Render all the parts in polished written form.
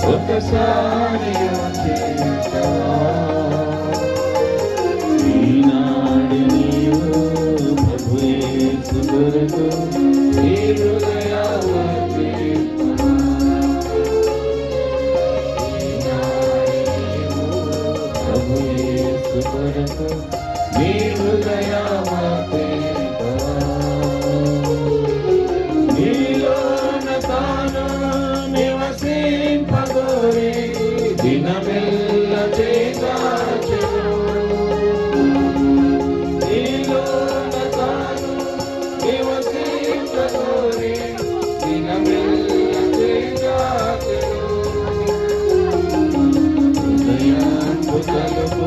ఒకసారి ఈనాడు నీవు ప్రభు యేసు కొరకు నీ నీలోన తాను నివసింపగోరి దినమెల్ల చేసాచెను నీలోన తాను నివసింపగోరి దినమెల్ల చేసాచెను హృదయాన్పు తలుపు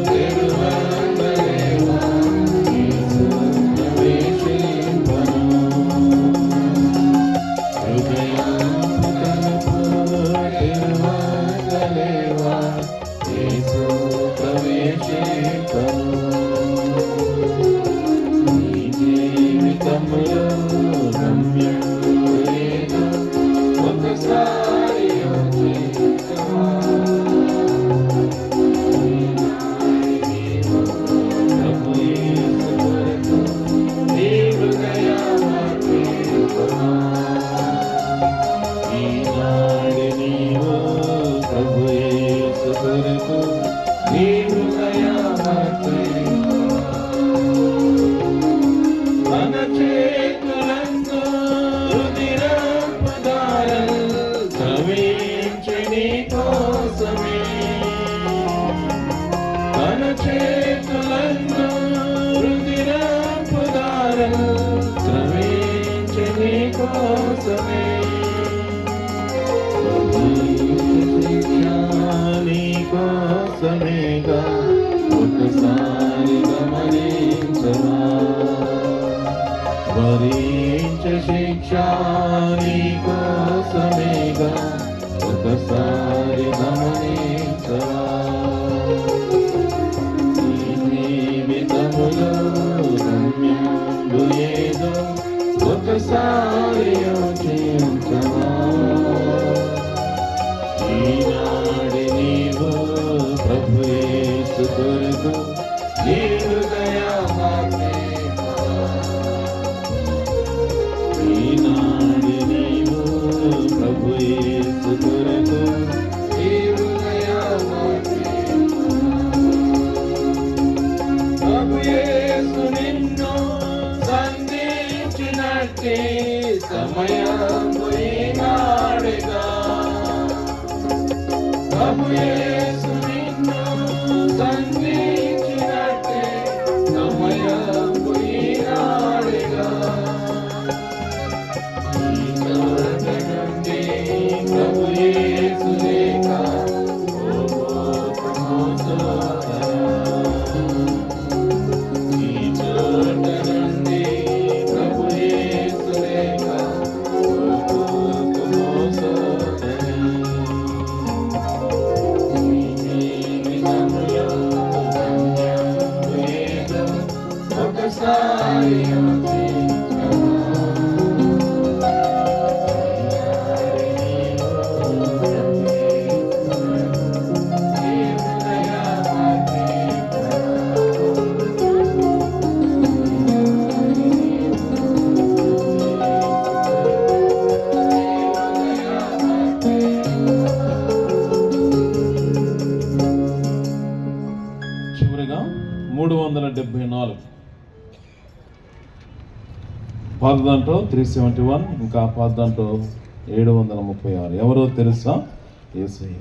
తెరువగలేవా యేసు ప్రవేశింపను హృదయాన్పు తలుపు తెరువగలేవా యేసు ప్రవేశింపను నీ జీవితంలో గమ్యం లేదు ఒకసారి యోచించవా కోసమేగా ఒకసారి గమనించవా భరించ శిక్ష నీ కోసమేగా ఒకసారి గమనించవా నీ జీవితములో గమ్యంబు ఏదో ఒకసారి యోచించవా ఈనాడు నీవు ప్రభు యేసు కొరకు నీ ఈనాడు నీవు ప్రభు యేసు కొరకు ప్రభు యేసు నిన్ను సంధించినట్టే సమయము ఈనాడుగా ప్రభు యేసు నిన్ను సంధించినట్టే సమయము ఈనాడుగా ఈ చోట నుండి ప్రభు యేసు లేక ఈ చోట నుండి ప్రభు యేసు లేక ఒకసారి చివరిగా 374 పాత దాంట్లో 371 ఇంకా పాత దాంట్లో 736 ఎవరో తెలుసా? యేసయ్య.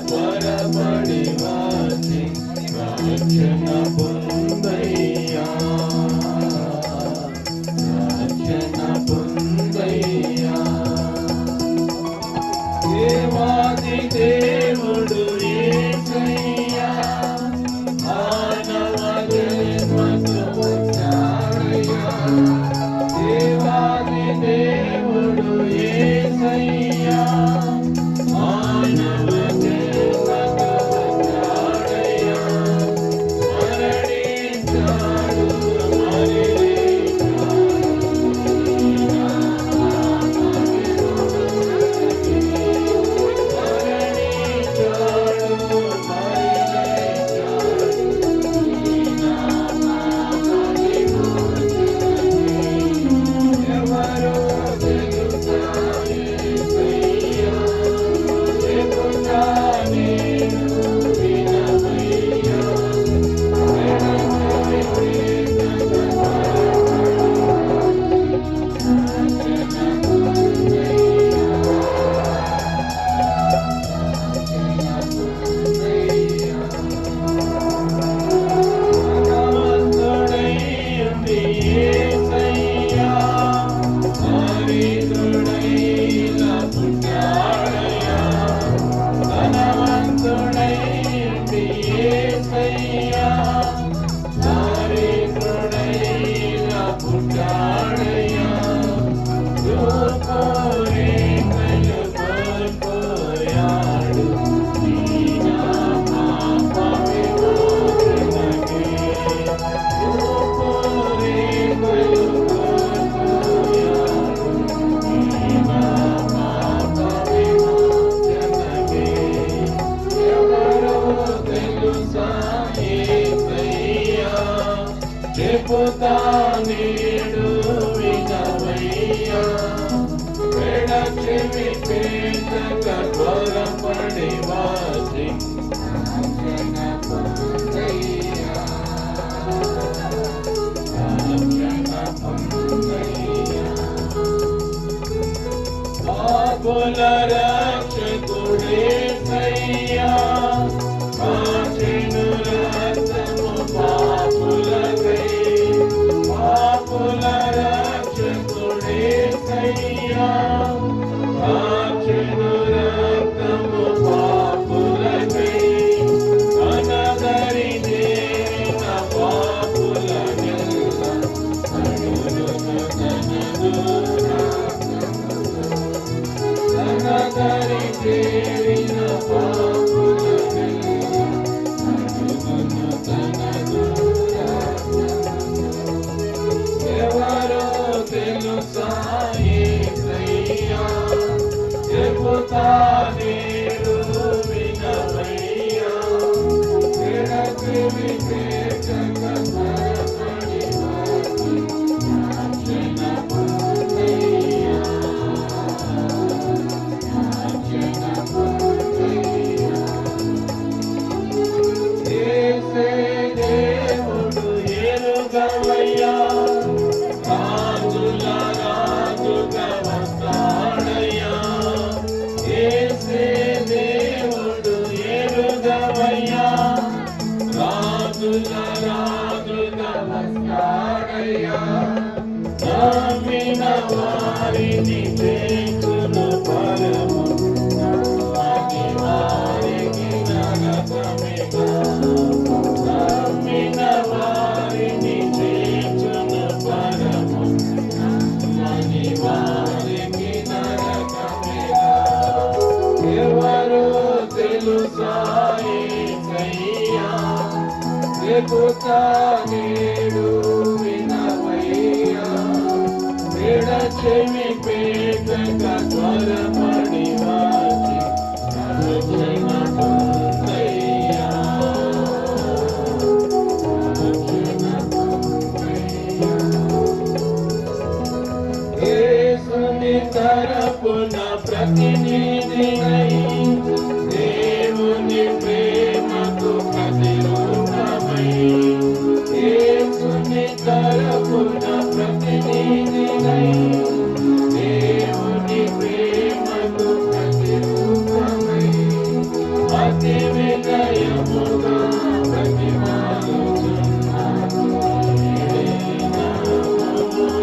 త్వరపడి వచ్చి రక్షణ పొందయ్యా నేడు వినవయ్యా వెడచెవి పేదక త్వరపడి వాసి పాపుల రక్షకుడే సయ్యా కాచెను రక్తము పాపులకై పాపుల రక్షకుడే సయ్యా కాచెను రక్తము పాపులకై అనదరి చేరిన పాపులనెల్ల అనదరి చేరిన ఎవరో తెలుసా యేసయ్యా చెబుతా నేడు వినవయ్యా ఎడచెవి పేదక త్వరపడి వాసి రక్షణ పొందయ్యా రక్షణ పొందయ్యా యేసే దేవుడు ఎరుగవయ్యా రాజుల రాజుగా వస్తాడయ్యా యేసే దేవుడు ఎరుగవయ్యా రాజుల రాజుగా వస్తాడయ్యా నమ్మిన వారిని చేర్చును పరము నమ్మని వారికి నరకమేగా నమ్మిన వారిని చేర్చును పరము నమ్మని వారికి నరకమేగా ఎవరు తెలుసా యేసయ్యా చెబుతా నేడు వినవయ్యా ఎడచెవి పేదక త్వరపడి వాసి రక్షణ పొందయ్యా రక్షణ పొందయ్యా యేసుని తరపున ప్రతినిధినై దేవుని ప్రేమకు ప్రతిరూపమై యేసుని తరపున ప్రతినిధినై దేవుని ప్రేమకు ప్రతిరూపమై అతి వినయముగా ప్రతిమాలుచున్నాను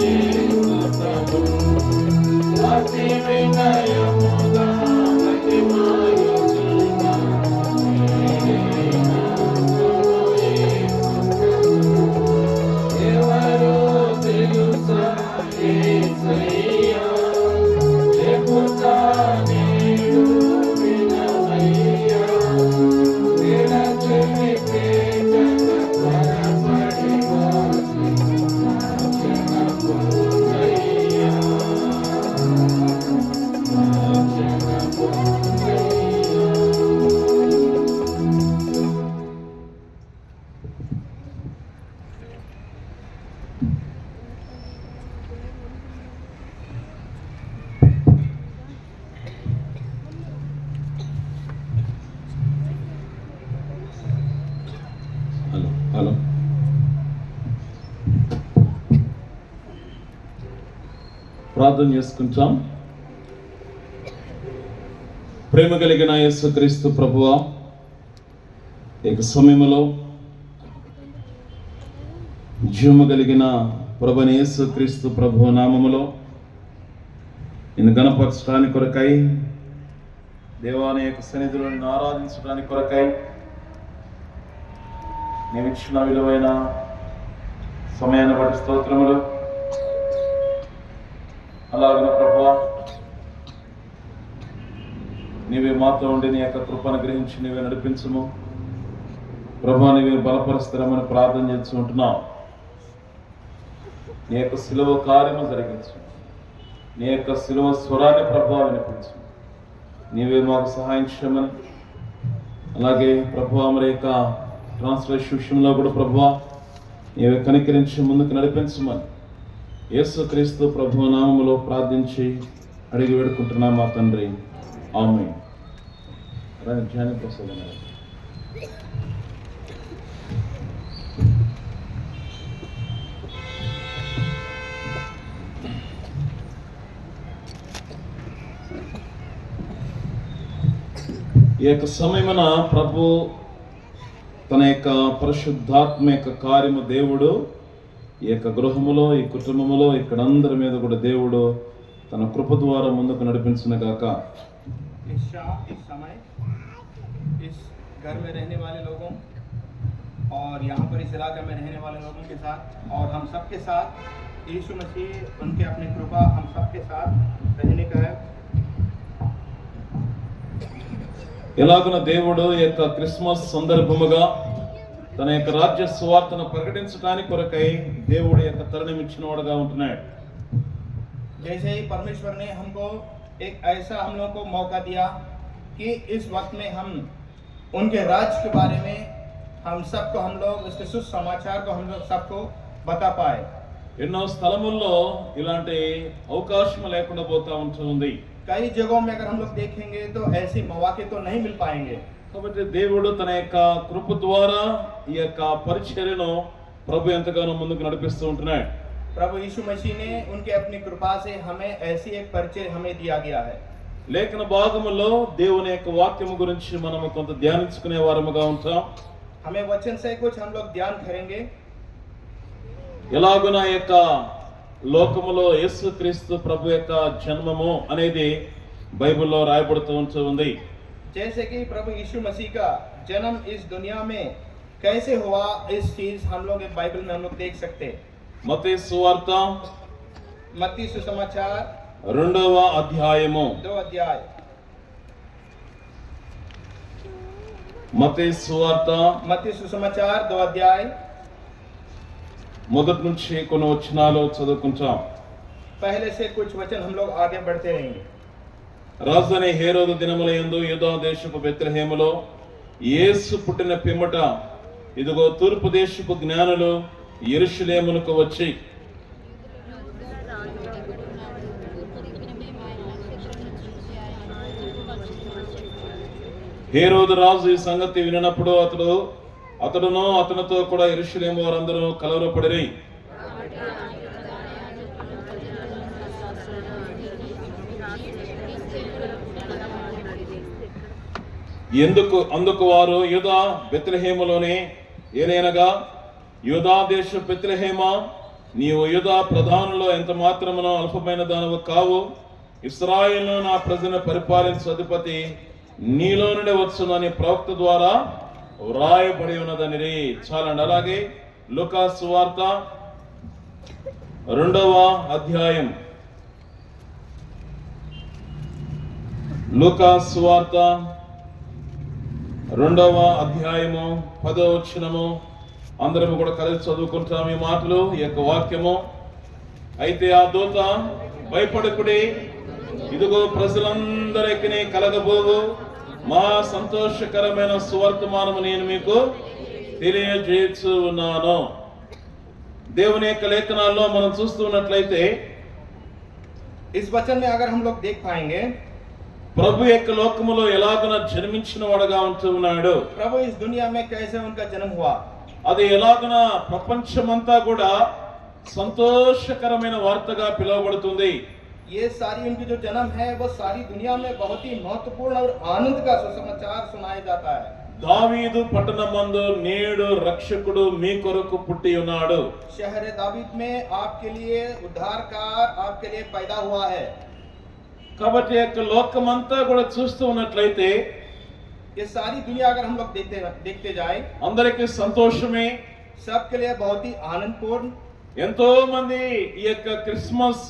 యేసు ప్రభు అతి వినయముగా ప్రతిమాలుచున్నాను ఎవరో తెలుసా యేసయ్యా చెబుతా నేడు వినవయ్యా ఎడచెవి పేదక త్వరపడి వాసి రక్షణ పొందయ్యా రక్షణ పొందయ్యా హలో హలో ప్రార్థన చేసుకుంటాం. ప్రేమ కలిగిన యేసుక్రీస్తు ప్రభువా, ఈ సమయంలో జీవము కలిగిన ప్రభుని యేసుక్రీస్తు ప్రభు నామములో నిన్ను గణపరచడానికి కొరకై, దేవాని యొక్క సన్నిధిలో నిన్ను ఆరాధించడానికి కొరకై నీవు ఇచ్చిన విలువైన సమయాన్ని బట్టి స్తోత్రములు. అలాగే ప్రభువా, నీవే మాతో ఉండి నీ యొక్క కృపను గ్రహించి నీవే నడిపించుము. ప్రభువా, నీవే బలపరుస్తారమని ప్రార్థన చేస్తుంటున్నావు. నీ యొక్క శిలువ కార్యము జరిగించు. నీ యొక్క శిలువ స్వరాన్ని ప్రభువా వినిపించు. నీవే మాకు సహాయం చేయమని, అలాగే ప్రభువా మరి యొక్క ట్రాన్స్లేషన్ విషయంలో కూడా ప్రభువా నీవే కనికరించి ముందుకు నడిపించమని యేసుక్రీస్తు ప్రభువు నామములో ప్రార్థించి అడిగి వేడుకుంటున్నాం మా తండ్రి, ఆమేన్. ధ్యాన ప్రసాదం. ఈ యొక్క సమయమున ప్రభు తన యొక్క పరిశుద్ధాత్మ యొక్క కార్యము దేవుడు ఈ యొక్క గృహములో, ఈ కుటుంబములో, ఇక్కడ అందరి మీద కూడా దేవుడు తన కృప ద్వారా ముందుకు నడిపించును గాక. इस समय इस घर में रहने वाले लोगों और यहाँ पर इस इलाके में रहने वाले लोगों के साथ और हम सबके साथ यीशु मसीह उनके अपनी कृपा हम सबके साथ रहने का है. ఎలాగున దేవుడు ఈ యొక్క క్రిస్మస్ సందర్భముగా తన యొక్క రాజ్య సువార్తను ప్రకటించడానికి కొరకై దేవుడు యొక్క తరుణం ఇచ్చినవాడుగా ఉంటున్నాడు. जैसे ही परमेश्वर ने हमको एक ऐसा हम लोग को मौका दिया कि इस वक्त में हम उनके राज्य के बारे में हम सबको हम लोग उसके सुसमाचार को हम लोग सबको बता पाए. ఎన్నో స్థలముల్లో ఇలాంటి అవకాశం లేకుండా పోతా ఉంటుంది. कई जगहों में अगर हम लोग देखेंगे तो ऐसे मौके तो नहीं मिल पाएंगे. కాబట్టి దేవుడు తన యొక్క కృప ద్వారా ఈ యొక్క పరిచర్యను ప్రభు ఎంతగానో ముందుకు నడిపిస్తూ ఉంటున్నాడు. प्रभु यीशु मसीह ने उनके अपनी कृपा से हमें ऐसी एक परिचय हमें दिया गया है. లేఖన భాగములో దేవుని యొక్క వాక్యము గురించి మనం కొంత ధ్యానించుకునే వారముగా ఉంటాం. हमें वचन से कुछ हम लोग ध्यान करेंगे. ఎలాగున యొక్క లోకములో యేసుక్రీస్తు ప్రభు యొక్క జన్మము అనేది బైబిల్లో రాయబడుతూ ఉంటుంది. जैसे कि प्रभु यीशु मसीह का जन्म इस दुनिया में कैसे हुआ, इस चीज हम लोग बाइबल में हम लोग देख सकते. మత్తయి సువార్త मत्ती सुसमाचार 2వ అధ్యాయము 2 अध्याय. మత్తయి సువార్త मत्ती सुसमाचार 2 अध्याय మొదటి నుంచి కొన్ని వచనాలు చదువుకుంటాం. पहले से कुछ वचन हम लोग आगे बढ़ते रहेंगे. రాజధాని హేరోదు దినముల యందు యూదా దేశపు బెత్లెహేములో యేసు పుట్టిన పిమ్మట ఇదిగో తూర్పు దేశపు జ్ఞానులు యెరూషలేమునకు వచ్చి హేరోదు రాజు ఈ సంగతి వినినప్పుడు అతడును అతనితో కూడా యెరూషలేము వారందరూ కలవరపడిరి. అందుకు వారు యూదా బెత్లెహేములోనే ఏలైనగా యూదా దేశ బెత్లెహేమా, నీవు యూదా ప్రధానులో ఎంత మాత్రమునో అల్పమైన దానవు కావు. ఇశ్రాయేలును నా ప్రజలను పరిపాలించు అధిపతి నీలో నుండి వచ్చునని ప్రవక్త ద్వారా వ్రాయబడి ఉన్నదని చాలండి. అలాగే లూకా సువార్త 2వ అధ్యాయం, లూకా సువార్త 2వ అధ్యాయము 10వ వచనము అందరం కూడా కలిసి చదువుకుంటాం ఈ మాటలు, ఈ యొక్క వాక్యము. అయితే ఆ దూత, భయపడకుడి, ఇదిగో ప్రజలందరికీ కలగబోవు మహా సంతోషకరమైన సువర్తమానము నేను మీకు తెలియజేస్తూ ఉన్నాను. దేవుని యొక్క లేఖనాల్లో మనం చూస్తున్నట్లయితే इस वचन में अगर हम लोग देख पाएंगे ప్రభు యొక్క లోకములో ఎలాగున జన్మించిన వాడుగా ఉంటూ ఉన్నాడు. प्रभु इस दुनिया में कैसे उनका जन्म हुआ, అది ఎలాగున ప్రపంచమంతా కూడా సంతోషకరమైన వార్తగా పిలువబడుతుంది. ये सारी उनकी जो जन्म है वो सारी दुनिया में बहुत ही महत्वपूर्ण और आनंद का सुसमाचार सुनाया जाता है. దావీదు పట్టణమందు నేడు రక్షకుడు మీ కొరకు పుట్టి ఉన్నాడు. शहर दावीद में आपके लिए उद्धारकार आपके लिए पैदा हुआ है. కాబట్టి యొక్క లోకమంతా కూడా చూస్తూ ఉన్నట్లయితే ये सारी दुनिया अगर हम लोग देखते जाए అందరికీ సంతోషమే. सबके लिए बहुत ही आनंदपूर्ण। ఎంతో మంది ఈ యొక్క క్రిస్మస్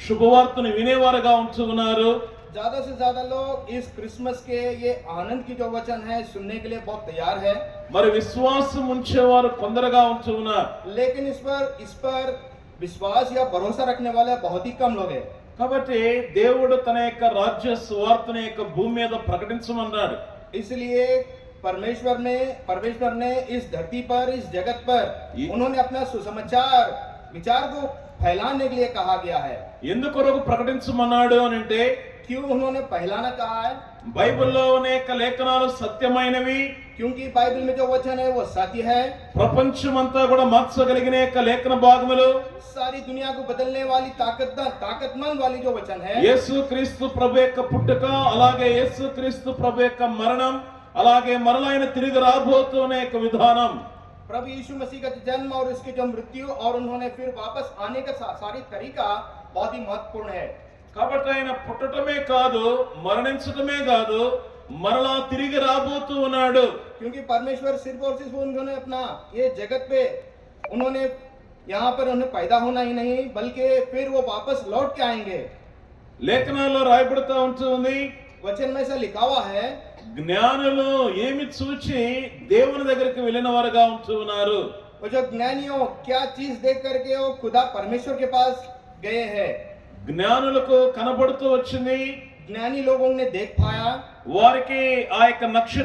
శుభవార్తను వినేవారుగా ఉంటూ ఉన్నారు. ज्यादा से ज्यादा लोग इस क्रिसमस के ये आनंद की जो वचन है सुनने के लिए बहुत तैयार है, మరి విశ్వాసం ఉంచేవారు కొందరుగా ఉంటూ ఉన్నారు. लेकिन इस पर विश्वास या भरोसा रखने वाले बहुत ही कम लोग हैं। కాబట్టి దేవుడు తన యొక్క రాజ్య సువార్తను యొక్క భూమి మీద ప్రకటించమన్నాడు. इसलिए परमेश्वर ने इस धरती पर, इस जगत पर उन्होंने अपना सुसमाचार विचार को फैलाने के लिए कहा गया है। ఎందుకొరకు ప్రకటించమన్నాడు అని అంటే, क्यों उन्होंने फैलाना कहा है? బైబిల్లో అనేక లేఖనాలు సత్యమైనవి, क्योंकि बाइबल में जो वचन है वो सत्य है। ప్రపంచమంతా కూడా మార్చగలిగిన యొక్క లేఖన భాగములు, सारी दुनिया को बदलने वाली ताकतमंद वाली जो वचन है, యేసుక్రీస్తు ప్రభు యొక్క పుట్టుక, అలాగే యేసుక్రీస్తు ప్రభు యొక్క మరణం, అలాగే మరలైన తిరిగి రాబోతున్న యొక్క విధానం, प्रभु यीशु मसीह का जन्म और इसकी जो मृत्यु और उन्होंने फिर वापस आने का सारी तरीका बहुत ही महत्वपूर्ण है। కాబట్టి ఆయన పుట్టటమే కాదు, మరణించటమే కాదు, మరలా తిరిగి రాబోతూ ఉన్నాడు. क्योंकि परमेश्वर सिर्फ और सिर्फ उन्होंने अपना ये जगत पे उन्होंने यहाँ पर उन्हें पैदा होना ही नहीं, बल्कि फिर वो वापस लौट के आएंगे। లేఖనాల్లో రాయబడుతూ ఉంటుంది, वचन में ऐसा लिखा हुआ है, జ్ఞానులు ఏమి చూచి దేవుని దగ్గరికి వెళ్ళిన వారుగా ఉంటూ ఉన్నారు. वो जो ज्ञानियों क्या चीज देख करके वो खुदा परमेश्वर के पास गए हैं। జ్ఞానులకు కనబడుతూ వచ్చింది, ज्ञानी लोगों ने देख पाया, వారికి ఆ యొక్క నక్షత్రం